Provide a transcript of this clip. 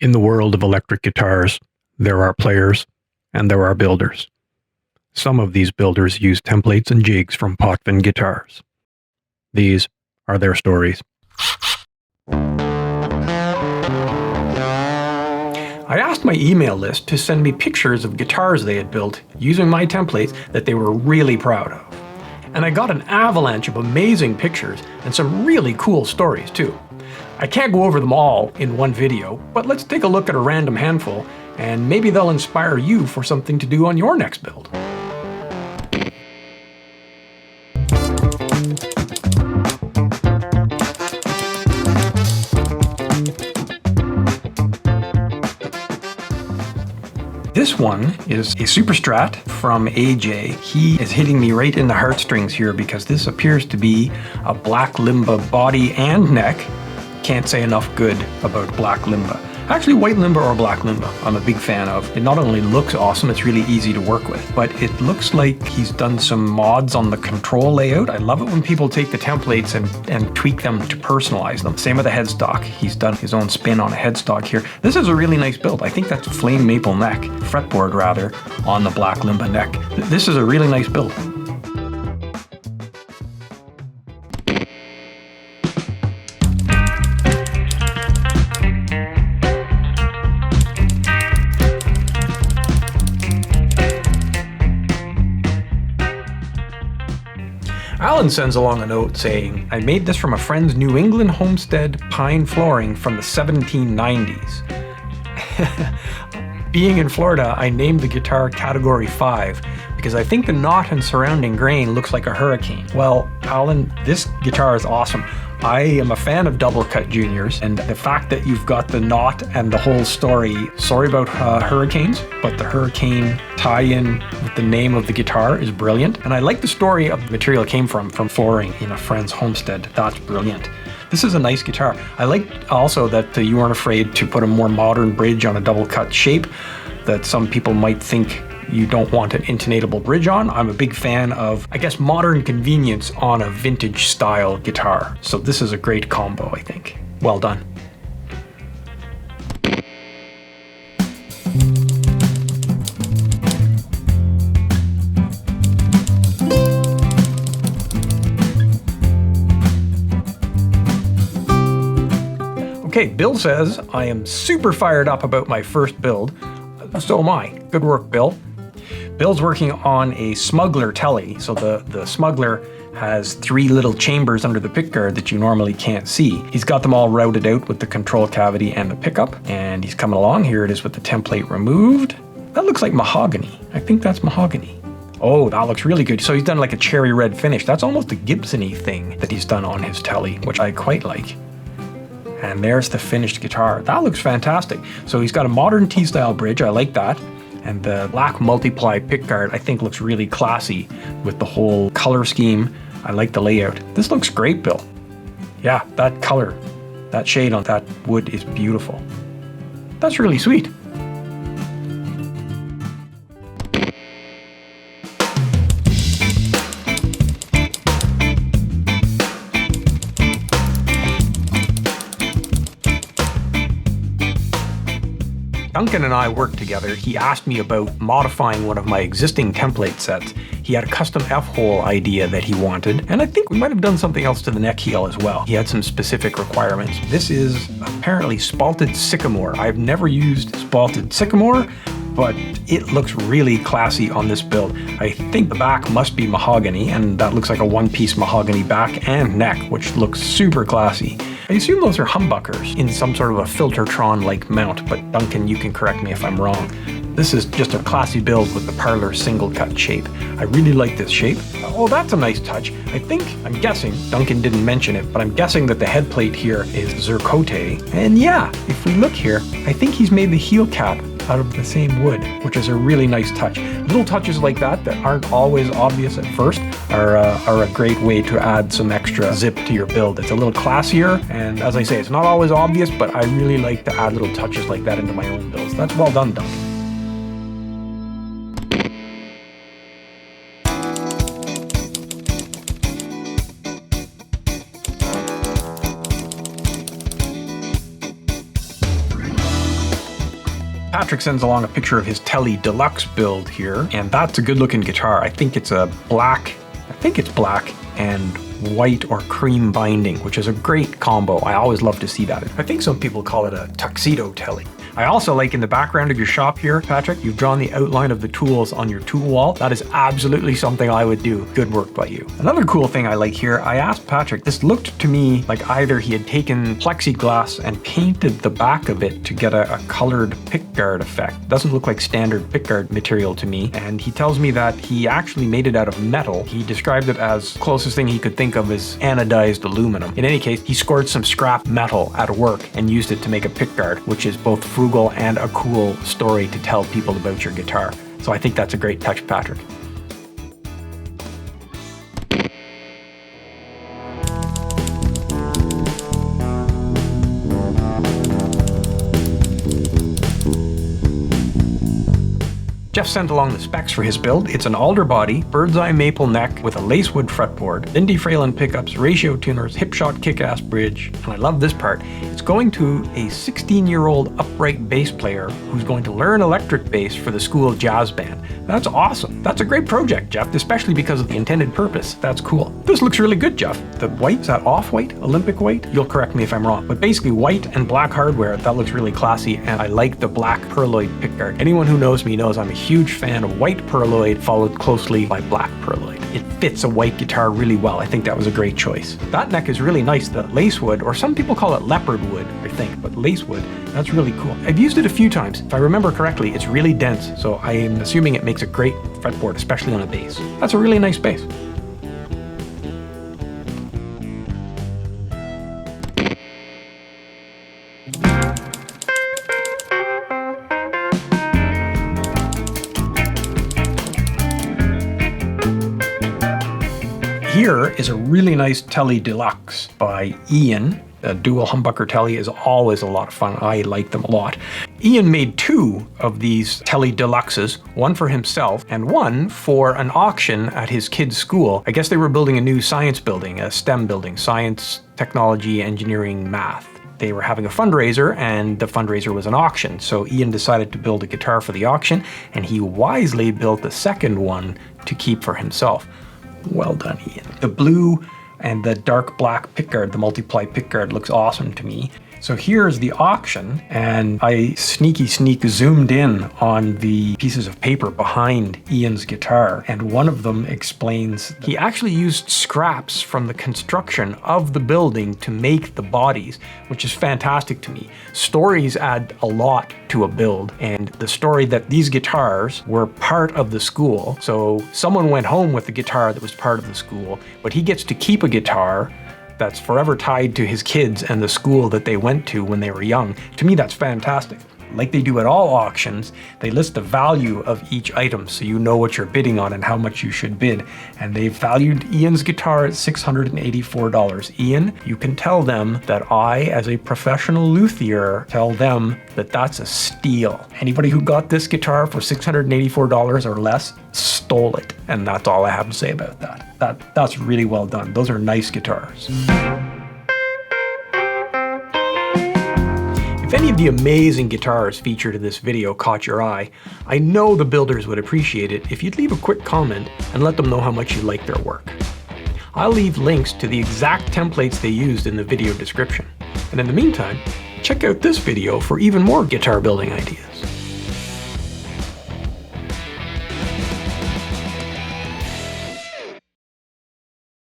In the world of electric guitars, there are players and there are builders. Some of these builders use templates and jigs from Potvin Guitars. These are their stories. I asked my email list to send me pictures of guitars they had built using my templates that they were really proud of. And I got an avalanche of amazing pictures and some really cool stories too. I can't go over them all in one video, but let's take a look at a random handful and maybe they'll inspire you for something to do on your next build. This one is a Super Strat from AJ. He is hitting me right in the heartstrings here because this appears to be a black Limba body and neck. Can't say enough good about black Limba. Actually, white Limba or black Limba, I'm a big fan of. It not only looks awesome, it's really easy to work with, but it looks like he's done some mods on the control layout. I love it when people take the templates and tweak them to personalize them. Same with the headstock. He's done his own spin on a headstock here. This is a really nice build. I think that's flame maple neck, fretboard rather, on the black Limba neck. This is a really nice build. Alan sends along a note saying, I made this from a friend's New England homestead pine flooring from the 1790s. Being in Florida, I named the guitar Category 5 because I think the knot and surrounding grain looks like a hurricane. Well, Alan, this guitar is awesome. I am a fan of double cut juniors, and the fact that you've got the knot and the whole story, sorry about hurricanes, but the hurricane tie-in with the name of the guitar is brilliant. And I like the story of the material it came from flooring in a friend's homestead. That's brilliant. This is a nice guitar. I like also that you weren't afraid to put a more modern bridge on a double cut shape that some people might think you don't want an intonatable bridge on. I'm a big fan of, I guess, modern convenience on a vintage style guitar. So this is a great combo, I think. Well done. Okay, Bill says, I am super fired up about my first build. So am I. Good work, Bill. Bill's working on a Smuggler Tele. So the Smuggler has 3 little chambers under the pickguard that you normally can't see. He's got them all routed out with the control cavity and the pickup, and he's coming along. Here it is with the template removed. That looks like mahogany. I think that's mahogany. Oh, that looks really good. So he's done like a cherry red finish. That's almost a Gibson-y thing that he's done on his Tele, which I quite like. And there's the finished guitar. That looks fantastic. So he's got a modern T-style bridge. I like that. And the black multiply pickguard I think looks really classy with the whole color scheme. I like the layout. This looks great, Bill. Yeah, that color, that shade on that wood is beautiful. That's really sweet. Duncan and I worked together. He asked me about modifying one of my existing template sets. He had a custom F-hole idea that he wanted, and I think we might have done something else to the neck heel as well. He had some specific requirements. This is apparently Spalted Sycamore. I've never used Spalted Sycamore, but it looks really classy on this build. I think the back must be mahogany, and that looks like a one-piece mahogany back and neck, which looks super classy. I assume those are humbuckers in some sort of a Filtertron-like mount, but Duncan, you can correct me if I'm wrong. This is just a classy build with the parlor single-cut shape. I really like this shape. Oh, that's a nice touch. I'm guessing, Duncan didn't mention it, but I'm guessing that the head plate here is zircote. And yeah, if we look here, I think he's made the heel cap out of the same wood, which is a really nice touch. Little touches like that aren't always obvious at first are a great way to add some extra zip to your build. It's a little classier, and as I say, it's not always obvious, but I really like to add little touches like that into my own builds. That's well done, Duncan. Patrick sends along a picture of his Tele Deluxe build here, and that's a good looking guitar. I think it's black and white or cream binding, which is a great combo. I always love to see that. I think some people call it a Tuxedo Tele. I also like in the background of your shop here, Patrick, you've drawn the outline of the tools on your tool wall. That is absolutely something I would do. Good work by you. Another cool thing I like here, I asked Patrick, this looked to me like either he had taken plexiglass and painted the back of it to get a colored pickguard effect. Doesn't look like standard pickguard material to me. And he tells me that he actually made it out of metal. He described it as closest thing he could think of as anodized aluminum. In any case, he scored some scrap metal at work and used it to make a pickguard, which is both frugal and a cool story to tell people about your guitar. So I think that's a great touch, Patrick. Jeff sent along the specs for his build. It's an alder body, bird's eye maple neck with a lacewood fretboard, Lindy Fralin pickups, ratio tuners, hipshot kick-ass bridge, and I love this part. It's going to a 16-year-old upright bass player who's going to learn electric bass for the school jazz band. That's awesome. That's a great project, Jeff, especially because of the intended purpose. That's cool. This looks really good, Jeff. The white, is that off-white? Olympic white? You'll correct me if I'm wrong. But basically white and black hardware, that looks really classy, and I like the black pearloid pickguard. Anyone who knows me knows I'm a huge fan of white pearloid followed closely by black pearloid. It fits a white guitar really well. I think that was a great choice. That neck is really nice, the lacewood, or some people call it leopard wood, I think, but lacewood, that's really cool. I've used it a few times. If I remember correctly, it's really dense, so I am assuming it makes a great fretboard, especially on a bass. That's a really nice bass. Here is a really nice Tele Deluxe by Ian. A dual humbucker Tele is always a lot of fun. I like them a lot. Ian made two of these Tele Deluxes, one for himself and one for an auction at his kid's school. I guess they were building a new science building, a STEM building, science, technology, engineering, math. They were having a fundraiser and the fundraiser was an auction. So Ian decided to build a guitar for the auction and he wisely built the second one to keep for himself. Well done, Ian. The blue and the dark black pickguard, the multiply pickguard, looks awesome to me. So here's the auction, and I sneak zoomed in on the pieces of paper behind Ian's guitar, and one of them explains he actually used scraps from the construction of the building to make the bodies, which is fantastic to me. Stories add a lot to a build, and the story that these guitars were part of the school. So someone went home with a guitar that was part of the school, but he gets to keep a guitar that's forever tied to his kids and the school that they went to when they were young. To me, that's fantastic. Like they do at all auctions, they list the value of each item so you know what you're bidding on and how much you should bid. And they valued Ian's guitar at $684. Ian, you can tell them that I, as a professional luthier, tell them that that's a steal. Anybody who got this guitar for $684 or less stole it. And that's all I have to say about that. That's really well done. Those are nice guitars. If any of the amazing guitars featured in this video caught your eye, I know the builders would appreciate it if you'd leave a quick comment and let them know how much you like their work. I'll leave links to the exact templates they used in the video description. And in the meantime, check out this video for even more guitar building ideas.